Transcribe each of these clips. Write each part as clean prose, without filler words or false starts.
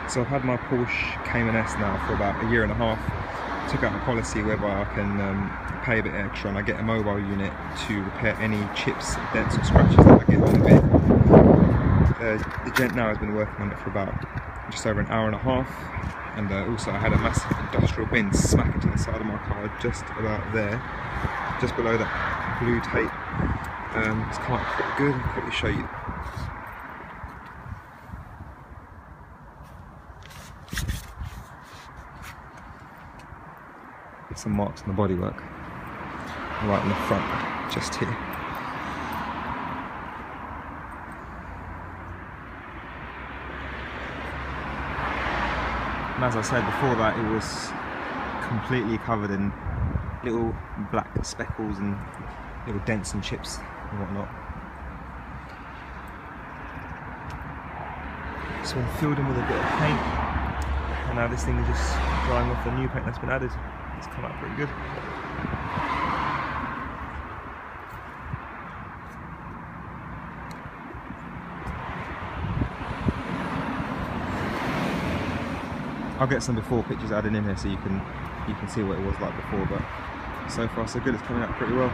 So I've had my Porsche Cayman S now for about a year and a half. Took out a policy whereby I can pay a bit extra and I get a mobile unit to repair any chips, dents or scratches that I get on the vehicle. The gent now has been working on it for about just over an hour and a half, and also I had a massive industrial bin smack into the side of my car just about there, just below that blue tape. It's quite pretty good. I'll quickly show you. Some marks on the bodywork right in the front, just here. And as I said before that, it was completely covered in little black speckles and little dents and chips and whatnot. So I filled in with a bit of paint, and now this thing is just drying off the new paint that's been added. It's come out pretty good. I'll get some before pictures added in here so you can see what it was like before, but so far so good. It's coming out pretty well.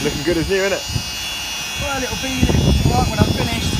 Looking good as new, isn't it? Well, it'll be right when I'm finished.